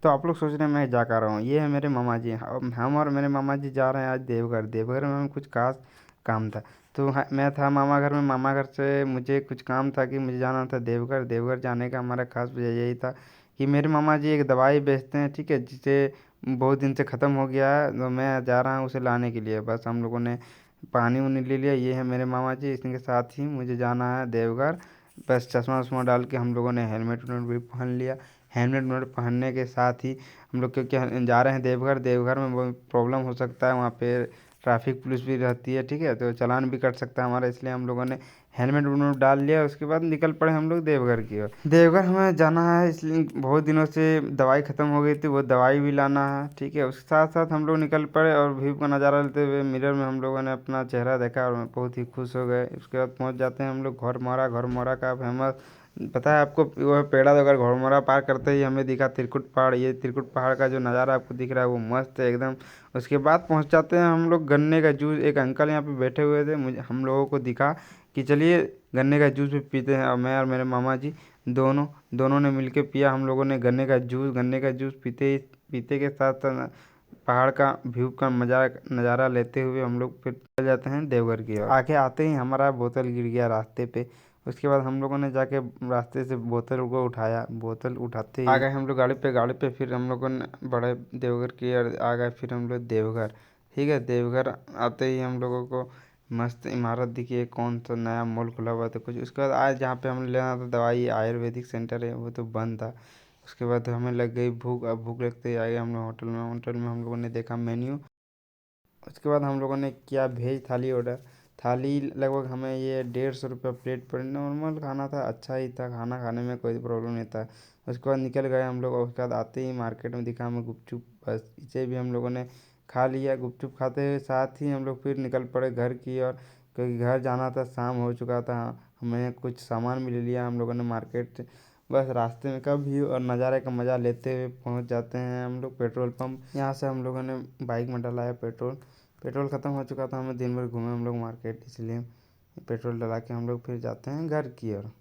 तो आप लोग सोच रहे हैं मैं जा कर रहा हूँ, ये है मेरे मामा जी। हम और मेरे मामा जी जा रहे हैं आज देवघर। देवघर में हमें कुछ खास काम था। तो मैं था मामा घर में। मामा घर से मुझे कुछ काम था कि मुझे जाना था देवघर। देवघर जाने का हमारा खास वजह यही था कि मेरे मामा जी एक दवाई बेचते हैं, ठीक है, जिसे बहुत दिन से ख़त्म हो गया है, तो मैं जा रहा हूँ उसे लाने के लिए। बस हम लोगों ने पानी उनी ले लिया। ये है मेरे मामा जी, इनके साथ ही मुझे जाना है देवघर। बस चश्मा वश्मा डाल के हम लोगों ने हेलमेट वेलमेट भी पहन लिया। हेलमेट वेलमेट पहनने के साथ ही हम लोग, क्योंकि जा रहे हैं देवघर, देवघर में वो प्रॉब्लम हो सकता है, वहाँ पे ट्रैफिक पुलिस भी रहती है, ठीक है, तो चालान भी कट सकता है हमारा। इसलिए हम लोगों ने हेलमेट वेलमेट डाल लिया। उसके बाद निकल पड़े हम लोग देवघर की ओर। देवघर हमें जाना है, इसलिए बहुत दिनों से दवाई ख़त्म हो गई थी, वो दवाई भी लाना है, ठीक है। उसके साथ साथ हम लोग निकल पड़े और व्यू का नज़ारा लेते हुए मिरर में हम लोगों ने अपना चेहरा देखा और बहुत ही खुश हो गए। उसके बाद पहुंच जाते हैं हम लोग घौरमोरा। घौरमोरा का फेमस पता है आपको, वो पेड़ा अगर घौरमोरा पार करते ही हमें दिखा त्रिकुट पहाड़। ये त्रिकुट पहाड़ का जो नज़ारा आपको दिख रहा है वो मस्त है एकदम। उसके बाद पहुंच जाते हैं हम लोग गन्ने का जूस। एक अंकल यहाँ पे बैठे हुए थे, मुझे हम लोगों को दिखा कि चलिए गन्ने का जूस भी पीते हैं। और मैं और मेरे मामा जी दोनों दोनों ने मिलके पिया हम लोगों ने गन्ने का जूस। गन्ने का जूस पीते के साथ साथ पहाड़ का व्यू का मजा नज़ारा लेते हुए हम लोग फिर चल जाते हैं देवघर की ओर। आगे आते ही हमारा बोतल गिर गया रास्ते पे। उसके बाद हम लोगों ने जाके रास्ते से बोतल को उठाया। बोतल उठाते ही आ गए हम लोग गाड़ी पे। गाड़ी पे फिर हम लोगों ने बड़े देवघर की ओर आ गए। फिर हम लोग देवघर, ठीक है, देवघर आते ही हम लोगों को मस्त इमारत दिखी है, कौन सा नया मॉल खुला हुआ था कुछ। उसके बाद आज जहाँ पे हमें लेना था दवाई, आयुर्वेदिक सेंटर है, वो तो बंद था। उसके बाद हमें लग गई भूख। अब भूख लगते ही आ गए हम लोग होटल में। होटल में हम लोगों ने देखा मेन्यू। उसके बाद हम लोगों ने किया वेज थाली ऑर्डर। थाली लगभग हमें ये 150 रुपये प्लेट पड़ी। नॉर्मल खाना था, अच्छा ही था, खाना खाने में कोई प्रॉब्लम नहीं था। उसके बाद निकल गए हम लोग। और उसके बाद आते ही मार्केट में दिखा हमें गुपचुप, बस इसे भी हम लोगों ने खा लिया। गुपचुप खाते हुए साथ ही हम लोग फिर निकल पड़े घर की ओर, क्योंकि घर जाना था, शाम हो चुका था। हमें कुछ सामान भी ले लिया हम लोगों ने मार्केट। बस रास्ते में का व्यू और नज़ारे का मज़ा लेते हुए पहुंच जाते हैं हम लोग पेट्रोल पंप। यहाँ से हम लोगों ने बाइक में डलाया पेट्रोल। पेट्रोल ख़त्म हो चुका था, हमें दिन भर घूमे हम लोग मार्केट, इसलिए पेट्रोल डला के हम लोग फिर जाते हैं घर की ओर।